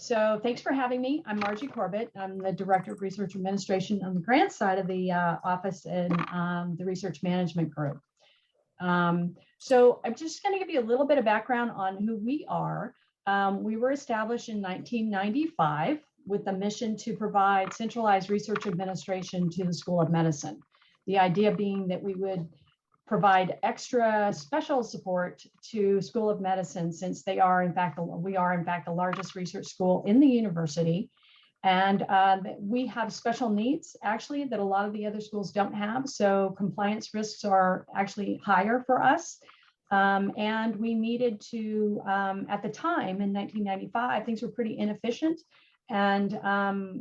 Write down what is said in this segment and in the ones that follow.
So thanks for having me. I'm Margie Corbett. I'm the Director of Research Administration on the grant side of the office in the Research Management Group. So I'm just going to give you a little bit of background on who we are. We were established in 1995 with the mission to provide centralized research administration to the School of Medicine. The idea being that we would provide extra special support to School of Medicine, since we are in fact the largest research school in the university. And we have special needs actually that a lot of the other schools don't have. So compliance risks are actually higher for us. And we needed to, at the time in 1995, things were pretty inefficient. And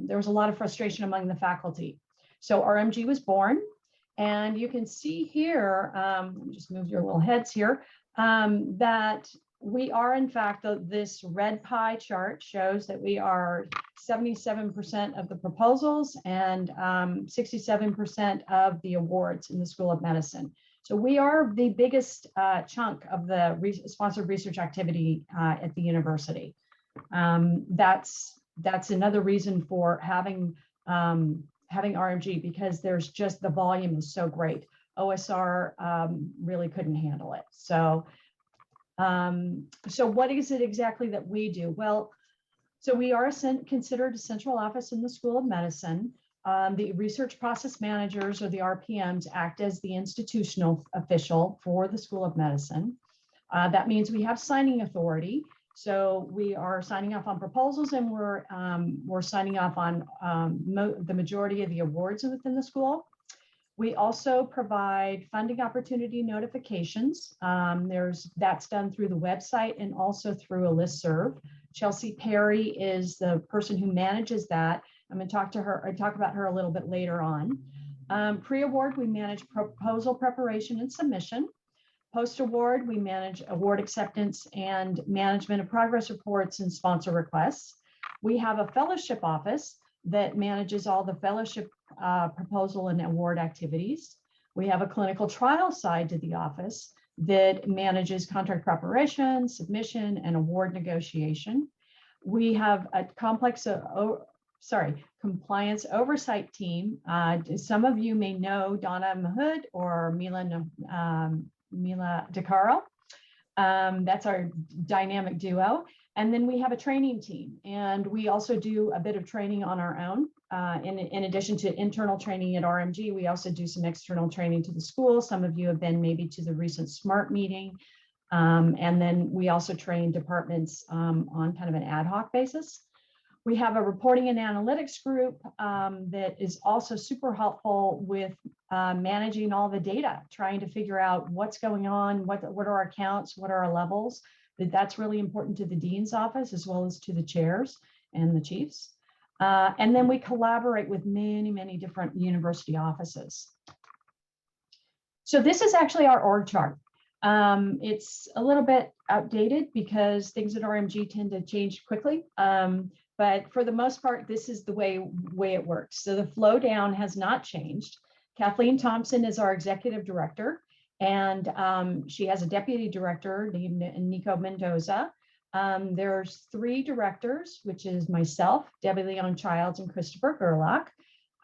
there was a lot of frustration among the faculty. So RMG was born. And you can see here, let me just move your little heads here, that we are in fact, this red pie chart shows that we are 77% of the proposals and 67% of the awards in the School of Medicine. So we are the biggest chunk of the sponsored research activity at the university. That's another reason for having RMG, because there's just, the volume is so great. OSR really couldn't handle it. So what is it exactly that we do? Well, so we are considered a central office in the School of Medicine. The research process managers, or the RPMs, act as the institutional official for the School of Medicine. That means we have signing authority. So we are signing off on proposals, and we're signing off on the majority of the awards within the school. We also provide funding opportunity notifications. That's done through the website and also through a listserv. Chelsea Perry is the person who manages that. I'm going to talk about her a little bit later on. Pre-award, we manage proposal preparation and submission. Post-award, we manage award acceptance and management of progress reports and sponsor requests. We have a fellowship office that manages all the fellowship proposal and award activities. We have a clinical trial side to the office that manages contract preparation, submission, and award negotiation. We have a compliance oversight team. Some of you may know Donna Mahood or Mila DeCaro. That's our dynamic duo. And then we have a training team, and we also do a bit of training on our own. In addition to internal training at RMG, we also do some external training to the school. Some of you have been maybe to the recent SMART meeting. And then we also train departments on kind of an ad hoc basis. We have a reporting and analytics group that is also super helpful with managing all the data, trying to figure out what's going on, what are our counts, what are our levels. That's really important to the dean's office as well as to the chairs and the chiefs. And then we collaborate with many, many different university offices. So this is actually our org chart. It's a little bit outdated because things at RMG tend to change quickly. But for the most part, this is the way it works. So the flow down has not changed. Kathleen Thompson is our executive director, and she has a deputy director named Nico Mendoza. There's 3 directors, which is myself, Debbie Leon Childs, and Christopher Gerlach.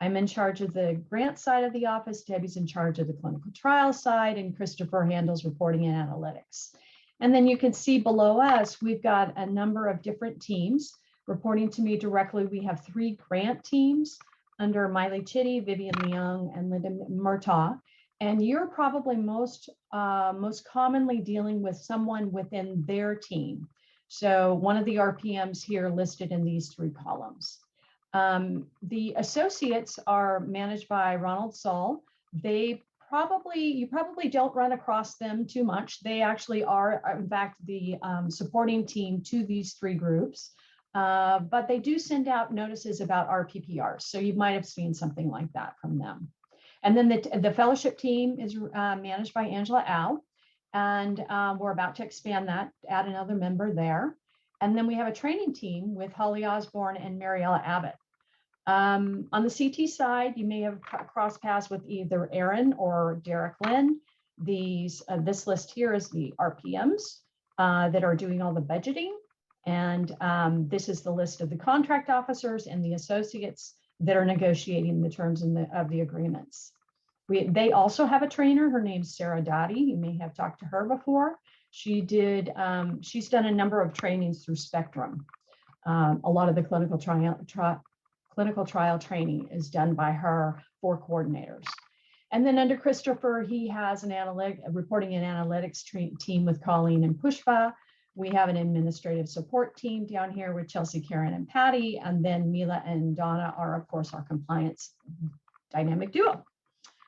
I'm in charge of the grant side of the office. Debbie's in charge of the clinical trial side, and Christopher handles reporting and analytics. And then you can see below us, we've got a number of different teams. Reporting to me directly, we have 3 grant teams under Miley Chitty, Vivian Leung, and Linda Murtaugh. And you're probably most commonly dealing with someone within their team. So one of the RPMs here listed in these 3 columns. The associates are managed by Ronald Saul. You probably don't run across them too much. They actually are, in fact, the supporting team to these 3 groups. But they do send out notices about RPPRs. So you might have seen something like that from them. And then the fellowship team is managed by Angela Au. And we're about to expand that, add another member there. And then we have a training team with Holly Osborne and Mariella Abbott. On the CT side, you may have crossed paths with either Aaron or Derek Lynn. This list here is the RPMs that are doing all the budgeting. And this is the list of the contract officers and the associates that are negotiating the terms of the agreements. They also have a trainer. Her name's Sarah Dottie. You may have talked to her before. She's done a number of trainings through Spectrum. A lot of the clinical trial training is done by her for coordinators. And then under Christopher, he has a reporting and analytics team with Colleen and Pushpa. We have an administrative support team down here with Chelsea, Karen, and Patty. And then Mila and Donna are, of course, our compliance dynamic duo.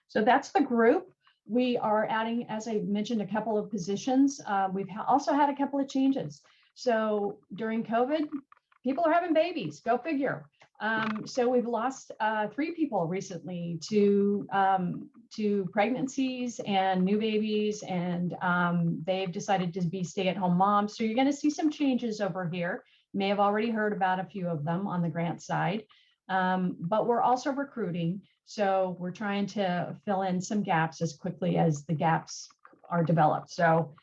So that's the group. We are adding, as I mentioned, a couple of positions. We've also had a couple of changes. So during COVID, people are having babies, go figure. So we've lost 3 people recently to pregnancies and new babies, and they've decided to be stay-at-home moms. So you're going to see some changes over here. You may have already heard about a few of them on the grant side, but we're also recruiting. So we're trying to fill in some gaps as quickly as the gaps are developed. So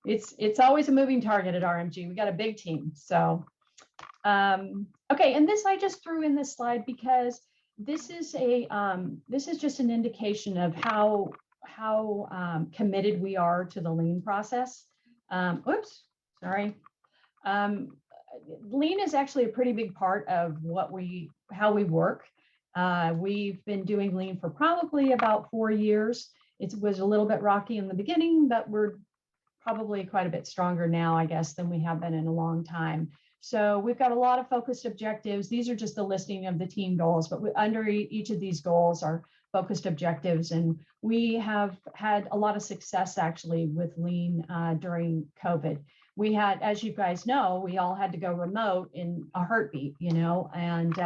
it's always a moving target at RMG. We got a big team. So okay, and this I just threw in this slide because this is just an indication of how committed we are to the lean process. Oops, sorry. Lean is actually a pretty big part of how we work. We've been doing lean for probably about 4 years. It was a little bit rocky in the beginning, but we're probably quite a bit stronger now, I guess, than we have been in a long time. So we've got a lot of focused objectives. These are just the listing of the team goals, but under each of these goals are focused objectives. And we have had a lot of success actually with lean during COVID. We had, as you guys know, we all had to go remote in a heartbeat, and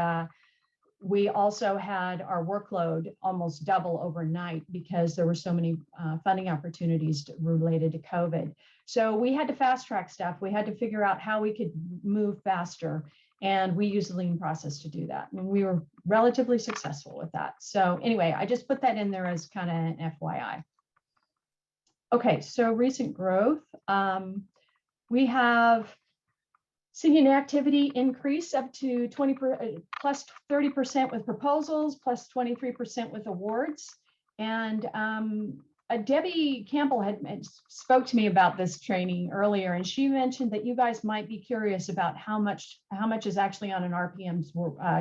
we also had our workload almost double overnight because there were so many funding opportunities related to COVID. So we had to fast track stuff. We had to figure out how we could move faster. And we used the lean process to do that. And we were relatively successful with that. So anyway, I just put that in there as kind of an FYI. Okay, so recent growth. We have seen activity increase up to plus 30% with proposals, plus 23% with awards. And Debbie Campbell had spoke to me about this training earlier, and she mentioned that you guys might be curious about how much is actually on an RPM's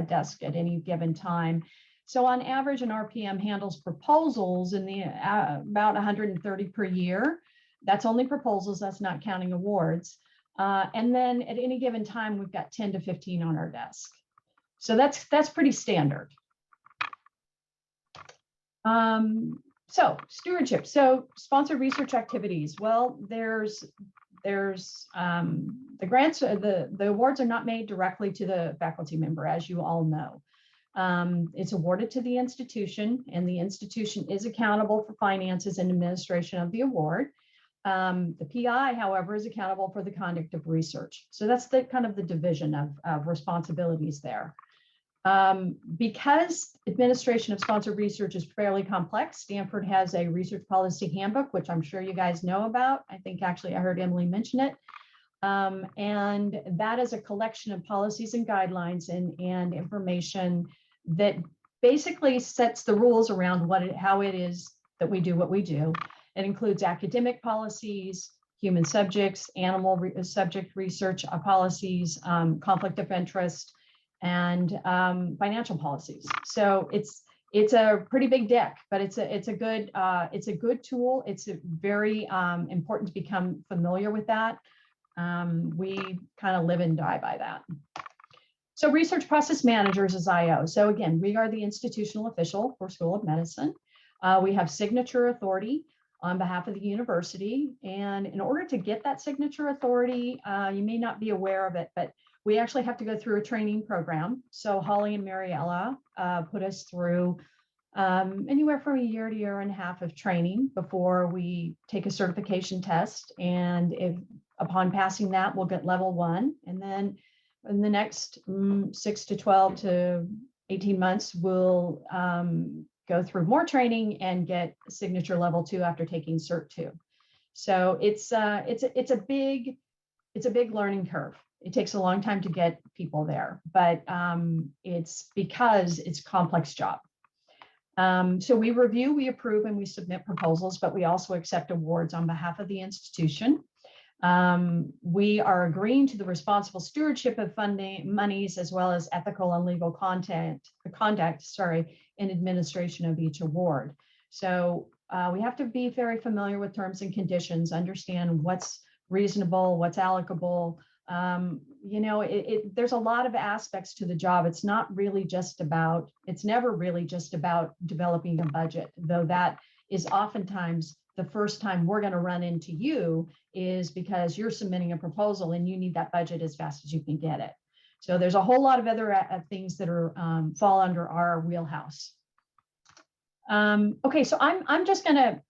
desk at any given time. So on average, an RPM handles proposals in the about 130 per year. That's only proposals, that's not counting awards. And then at any given time, we've got 10 to 15 on our desk. So that's pretty standard. So stewardship, so sponsored research activities. Well, there's the grants, the awards are not made directly to the faculty member, as you all know. It's awarded to the institution, and the institution is accountable for finances and administration of the award. The PI, however, is accountable for the conduct of research. So that's the kind of the division of responsibilities there. Because administration of sponsored research is fairly complex, Stanford has a research policy handbook, which I'm sure you guys know about. I think actually I heard Emily mention it. And that is a collection of policies and guidelines and information that basically sets the rules around how it is that we do what we do. It includes academic policies, human subjects, animal subject research policies, conflict of interest, and financial policies. So it's a pretty big deck, but it's a good tool. It's very important to become familiar with that. We kind of live and die by that. So research process managers is IO. So again, we are the institutional official for School of Medicine. We have signature authority on behalf of the university. And in order to get that signature authority, you may not be aware of it, but we actually have to go through a training program. So Holly and Mariella put us through anywhere from a year to year and a half of training before we take a certification test. And upon passing that, we'll get level 1. And then in the next 6 to 12 to 18 months, we'll go through more training and get signature level 2 after taking Cert 2. So it's a big learning curve. It takes a long time to get people there, but it's because it's a complex job. So we review, we approve, and we submit proposals, but we also accept awards on behalf of the institution. We are agreeing to the responsible stewardship of funding monies, as well as ethical and legal conduct, in administration of each award. So we have to be very familiar with terms and conditions, understand what's reasonable, what's allocable. You know, there's a lot of aspects to the job. It's not really just about, it's never really just about developing a budget, though that is oftentimes the first time we're going to run into you is because you're submitting a proposal and you need that budget as fast as you can get it. So there's a whole lot of other things that are fall under our wheelhouse. Okay, so I'm just going to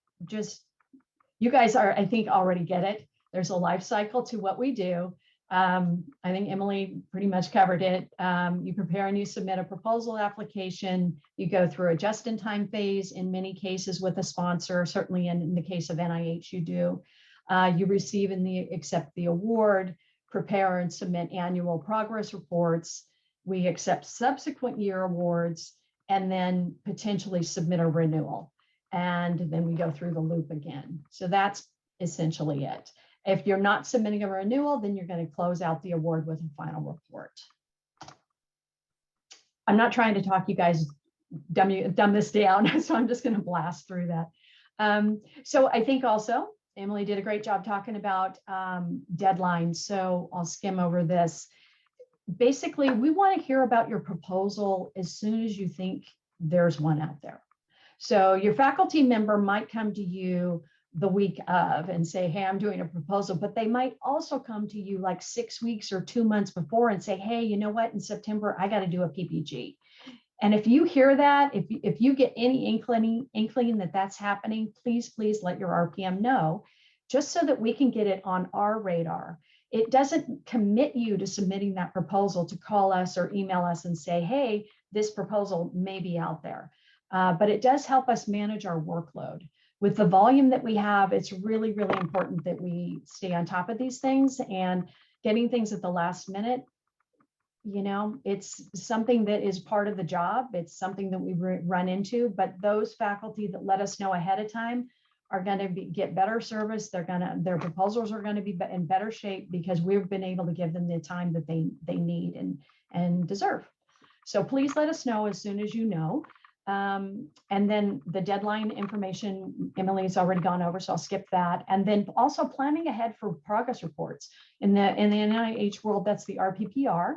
you guys are, I think, already get it. There's a life cycle to what we do. I think Emily pretty much covered it. You prepare and you submit a proposal application. You go through a just-in-time phase in many cases with a sponsor. Certainly in the case of NIH, you do. You receive and accept the award, prepare and submit annual progress reports. We accept subsequent year awards, and then potentially submit a renewal. And then we go through the loop again. So that's essentially it. If you're not submitting a renewal, then you're going to close out the award with a final report. I'm not trying to talk you guys dumb this down, so I'm just going to blast through that. So I think also Emily did a great job talking about deadlines. So I'll skim over this. Basically, we want to hear about your proposal as soon as you think there's one out there. So your faculty member might come to you the week of and say, hey, I'm doing a proposal, but they might also come to you like 6 weeks or 2 months before and say, hey, you know what, in September, I got to do a PPG. And if you hear that, if you get any inkling that that's happening, please let your RPM know, just so that we can get it on our radar. It doesn't commit you to submitting that proposal to call us or email us and say, hey, this proposal may be out there. But it does help us manage our workload. With the volume that we have, it's really, really important that we stay on top of these things, and getting things at the last minute, you know, it's something that is part of the job. It's something that we run into, but those faculty that let us know ahead of time are going to get better service. Their proposals are going to be in better shape because we've been able to give them the time that they need and deserve. So please let us know as soon as you know. And then the deadline information, Emily's already gone over, so I'll skip that. And then also planning ahead for progress reports. In the NIH world, that's the RPPR.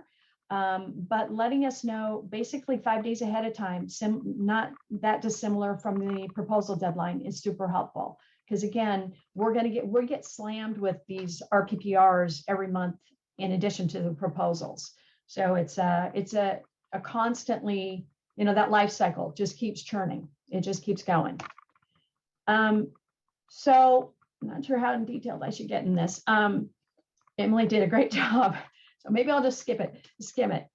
But letting us know basically 5 days ahead of time, not that dissimilar from the proposal deadline, is super helpful. Because again, we get slammed with these RPPRs every month in addition to the proposals. So it's a constantly, you know, that life cycle just keeps churning. It just keeps going. So I'm not sure how detailed I should get in this. Emily did a great job. So maybe I'll just skim it.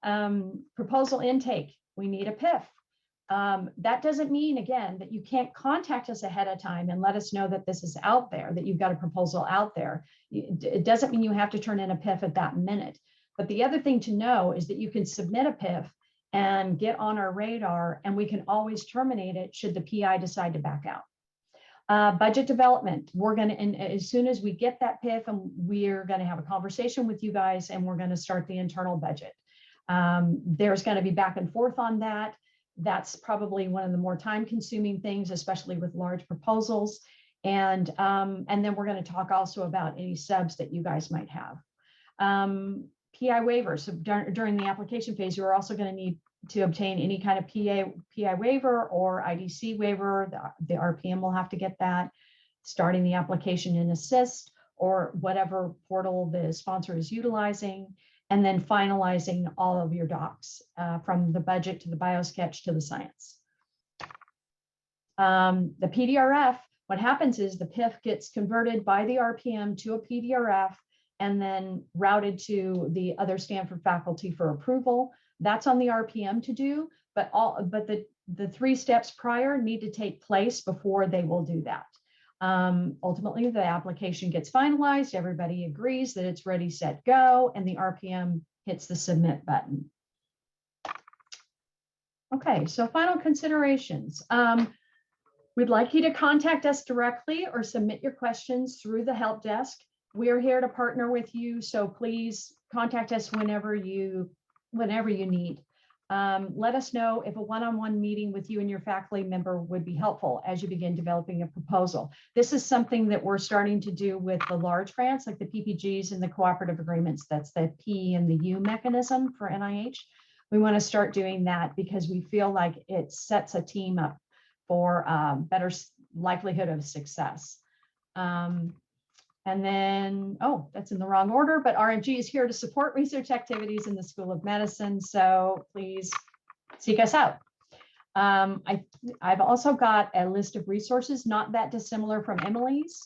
Proposal intake, we need a PIF. That doesn't mean, again, that you can't contact us ahead of time and let us know that this is out there, that you've got a proposal out there. It doesn't mean you have to turn in a PIF at that minute. But the other thing to know is that you can submit a PIF and get on our radar, and we can always terminate it should the PI decide to back out. Budget development, and as soon as we get that PIF, and we're going to have a conversation with you guys, and we're going to start the internal budget. There's going to be back and forth on that. That's probably one of the more time-consuming things, especially with large proposals. And then we're going to talk also about any subs that you guys might have. PI waivers. So during the application phase, you're also going to need to obtain any kind of PI waiver or IDC waiver. The RPM will have to get that. Starting the application in Assist or whatever portal the sponsor is utilizing, and then finalizing all of your docs from the budget to the biosketch to the science. The PDRF, what happens is the PIF gets converted by the RPM to a PDRF and then routed to the other Stanford faculty for approval. That's on the RPM to do, but the 3 steps prior need to take place before they will do that. Ultimately, the application gets finalized, everybody agrees that it's ready, set, go, and the RPM hits the submit button. Okay, so final considerations. We'd like you to contact us directly or submit your questions through the help desk. We're here to partner with you, so please contact us whenever you need. Let us know if a one-on-one meeting with you and your faculty member would be helpful as you begin developing a proposal. This is something that we're starting to do with the large grants, like the PPGs and the cooperative agreements. That's the P and the U mechanism for NIH. We want to start doing that because we feel like it sets a team up for better likelihood of success. And then, oh, that's in the wrong order, but RMG is here to support research activities in the School of Medicine, so please seek us out. I've also got a list of resources, not that dissimilar from Emily's,